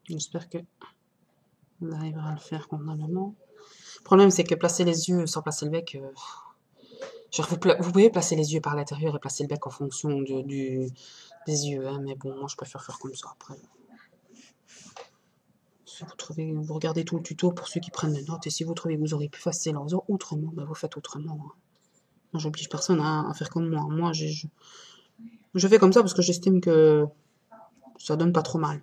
[SPEAKER 1] J'espère que on arrivera à le faire convenablement. Le problème, c'est que placer les yeux sans placer le bec, genre vous pouvez placer les yeux par l'intérieur et placer le bec en fonction des yeux, hein, mais bon, moi je préfère faire comme ça après. Si vous regardez tout le tuto pour ceux qui prennent des notes, et si vous trouvez que vous aurez plus facile en faisant autrement, ben vous faites autrement. Hein. Moi, j'oblige personne à faire comme moi. Moi, je fais comme ça parce que j'estime que ça donne pas trop mal.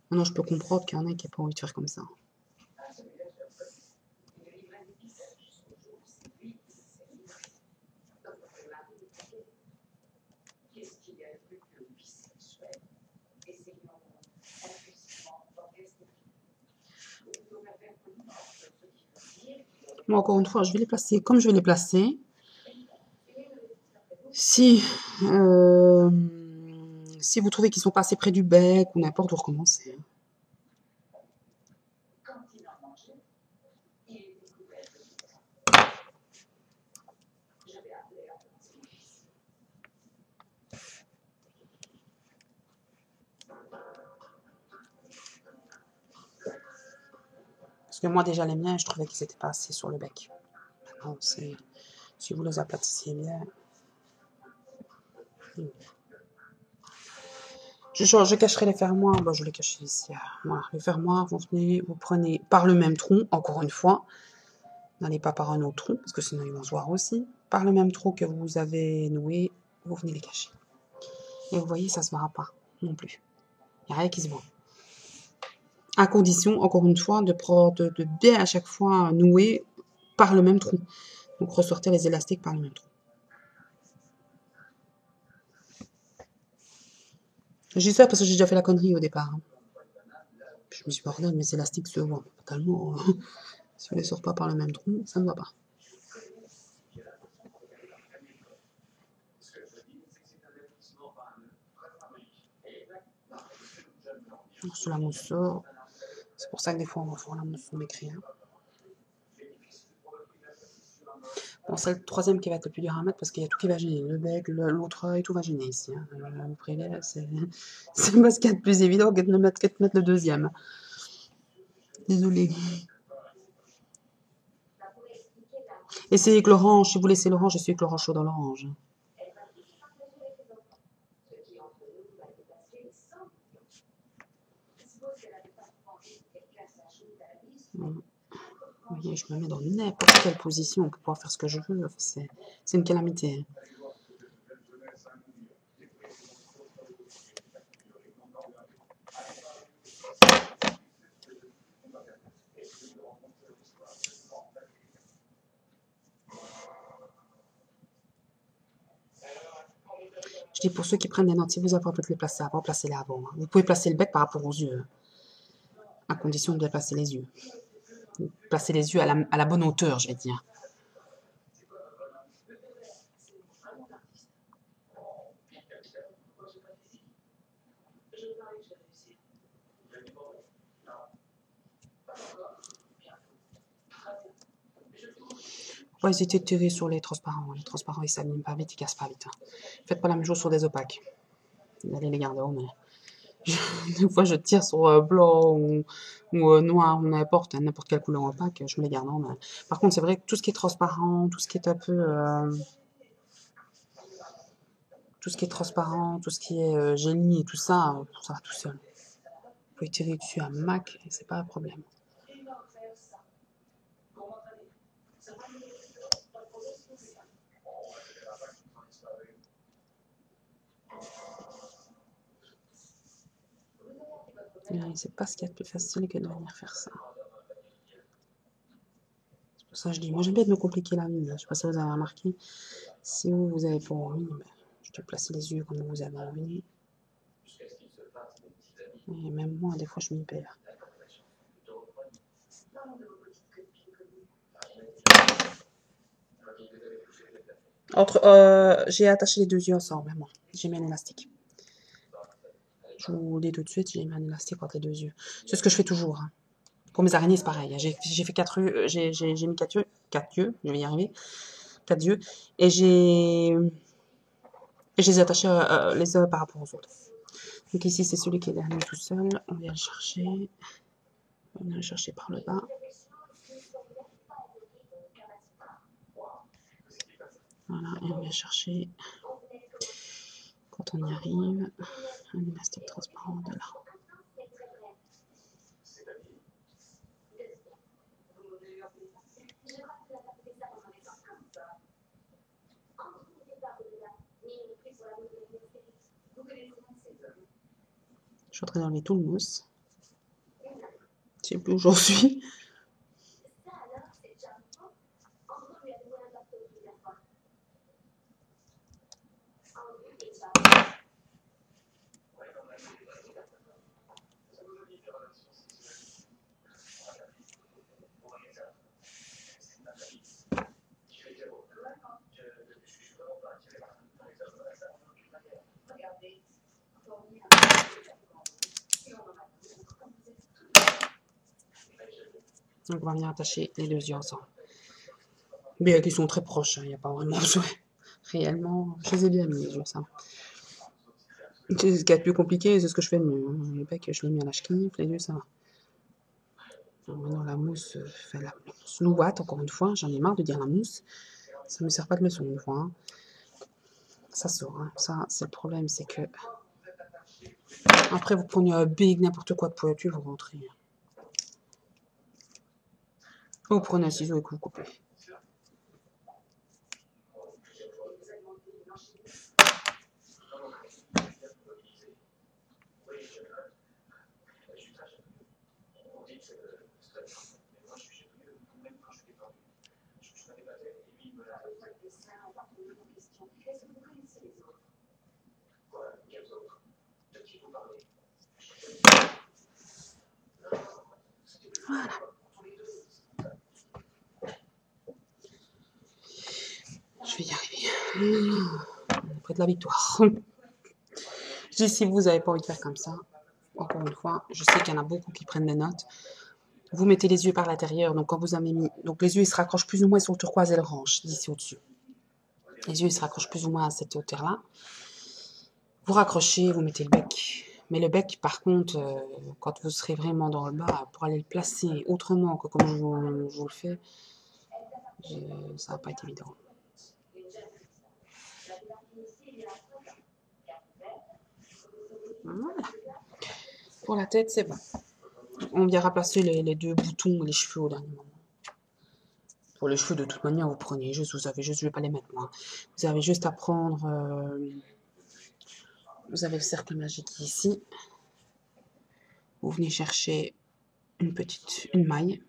[SPEAKER 1] Maintenant, je peux comprendre qu'il y en a qui n'ont pas envie de faire comme ça. Moi, encore une fois, je vais les placer comme je vais les placer. Si, si vous trouvez qu'ils sont pas assez près du bec ou n'importe, vous recommencez. Parce que moi, déjà, les miens, je trouvais qu'ils étaient pas assez sur le bec. Maintenant, si vous les aplatissez bien. Je cacherai les fermoirs, je les cache ici. Voilà, les fermoirs, vous prenez par le même tronc, encore une fois. N'allez pas par un autre trou, parce que sinon ils vont se voir aussi. Par le même trou que vous avez noué, vous venez les cacher. Et vous voyez, ça ne se verra pas non plus. Il n'y a rien qui se voit. À condition, encore une fois, de bien à chaque fois nouer par le même trou. Donc ressortez les élastiques par le même trou. J'ai ça parce que j'ai déjà fait la connerie au départ. Je me suis pas ordonné, mes élastiques se voient totalement. Si on ne les sort pas par le même trou, ça ne va pas. Alors, sur la mousse sort. C'est pour ça que des fois on va faire la mousse sur mes crayons. Bon, c'est le troisième qui va être le plus dur à mettre parce qu'il y a tout qui va gêner. Le bec, l'autre œil, tout va gêner ici. Hein. Vous prévenez, c'est parce qu'il y a de plus évident que de mettre le deuxième. Désolée. Essayez avec l'orange. Si vous laissez l'orange, essayez avec l'orange chaud dans l'orange. Vous voyez, je me mets dans n'importe quelle position pour pouvoir faire ce que je veux. C'est une calamité. Je dis pour ceux qui prennent des notes, si vous avez envie de les placer avant, placez-les avant. Vous pouvez placer le bec par rapport aux yeux, à condition de bien placer les yeux. Placer les yeux à la bonne hauteur, je vais dire. Faut pas hésiter de tirer sur les transparents. Les transparents, ils s'abîment pas vite, ils cassent pas vite. Faites pas la même chose sur des opaques. Vous allez les garder au moins. Des fois, je tire sur blanc ou noir ou n'importe quelle couleur opaque, je me les garde en main. Par contre, c'est vrai que tout ce qui est transparent, tout ce qui est un peu... tout ce qui est transparent, tout ce qui est génie et tout ça, ça va tout seul. Vous pouvez tirer dessus à Mac et c'est pas un problème. C'est pas ce qu'il y a de plus facile que de venir faire ça. C'est pour ça que je dis, moi j'aime bien de me compliquer la vie. Je sais pas si vous avez remarqué. Si vous avez pas envie, ben, je te place les yeux comme vous avez envie. Et même moi, des fois, je m'y perds. J'ai attaché les deux yeux ensemble, moi. J'ai mis un élastique. Je vous le dis tout de suite, j'ai mis un élastique entre les deux yeux. C'est ce que je fais toujours. Hein. Pour mes araignées, c'est pareil. J'ai fait 4 yeux, j'ai mis 4 yeux, je vais y arriver. 4 yeux. Et je les ai attachés les uns par rapport aux autres. Donc ici, c'est celui qui est dernier tout seul. On vient le chercher. On vient le chercher par le bas. Voilà, et on vient chercher, quand on y arrive, un élastique transparent de là. Je suis en train d'enlever tout le mousse. Je sais plus où j'en suis. Donc on va venir attacher les deux yeux ensemble. Bien qu'ils sont très proches, il n'y a pas vraiment besoin. Réellement, je les ai bien mis les yeux, ça. C'est ce qui est le plus compliqué, c'est ce que je fais de mieux. Les becs, je l'ai mis à la ch'quif, les yeux, ça va. Maintenant, la mousse, la mousse louate, encore une fois, j'en ai marre de dire la mousse. Ça ne me sert pas de leçon, une fois. Hein. Ça sort, hein. Ça, c'est le problème, c'est que... Après, vous prenez un big, n'importe quoi de pointu, vous rentrez. Vous prenez un ciseau et que vous coupez. Voilà. Je vais y arriver. Près de la victoire. Je dis, si vous n'avez pas envie de faire comme ça, encore une fois, je sais qu'il y en a beaucoup qui prennent des notes. Vous mettez les yeux par l'intérieur, donc quand vous avez mis... Donc les yeux, ils se raccrochent plus ou moins sur le turquoise et l'orange, d'ici au-dessus. Les yeux, ils se raccrochent plus ou moins à cette hauteur-là. Vous raccrochez, vous mettez le bec. Mais le bec, par contre, quand vous serez vraiment dans le bas, pour aller le placer autrement que comme je vous le fais, ça va pas être évident. Voilà. pour la tête, c'est bon. On viendra placer les deux boutons et les cheveux au dernier moment. Pour les cheveux, de toute manière, vous prenez juste, vous avez juste, je vais pas les mettre moi. Vous avez juste à prendre, vous avez le cercle magique ici. Vous venez chercher une maille,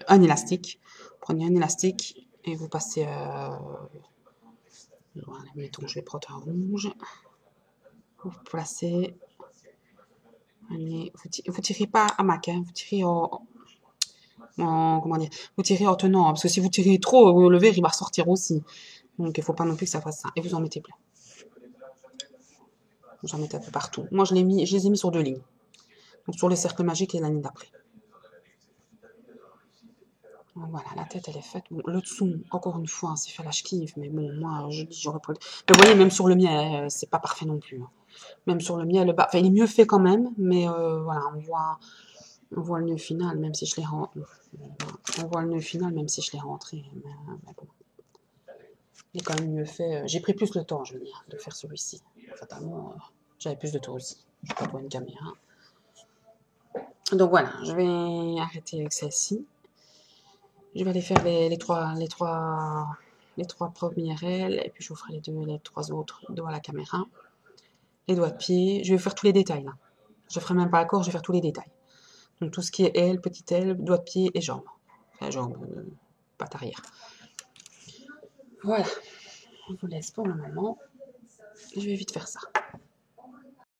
[SPEAKER 1] un élastique. Vous prenez un élastique et vous passez, voilà, mettons, je vais prendre un rouge. Vous placez, allez, vous tirez pas à mac, hein, vous tirez comment dire, vous tirez en tenant, hein, parce que si vous tirez trop, le verre il va ressortir aussi. Donc il faut pas non plus que ça fasse ça. Et vous en mettez plein. Vous en mettez un peu partout. Moi je les ai mis sur 2 lignes. Donc sur le cercle magique et la ligne d'après. Voilà, la tête elle est faite. Bon, le dessous, encore une fois, c'est fait la kiffe, mais bon, moi je dis j'aurais pas. Mais vous voyez, même sur le mien, c'est pas parfait non plus, hein. Même sur le mien, le bas, enfin il est mieux fait quand même, mais voilà, on voit le nœud final, même si je l'ai rentré. On voit le nœud final, même si je l'ai rentré. Mais bon. Il est quand même mieux fait. J'ai pris plus le temps, je veux dire, de faire celui-ci. Fatalement, j'avais plus de temps aussi. Je peux pas une caméra. Donc voilà, je vais arrêter avec celle-ci. Je vais aller faire les trois premières ailes, et puis je vous ferai les 3 autres doigts à la caméra. Les doigts de pied. Je vais faire tous les détails là. Je ferai même pas le corps, je vais faire tous les détails. Donc tout ce qui est aile, petite aile, doigts de pied et jambes. Enfin, jambes, patte arrière. Voilà. Je vous laisse pour le moment. Je vais vite faire ça.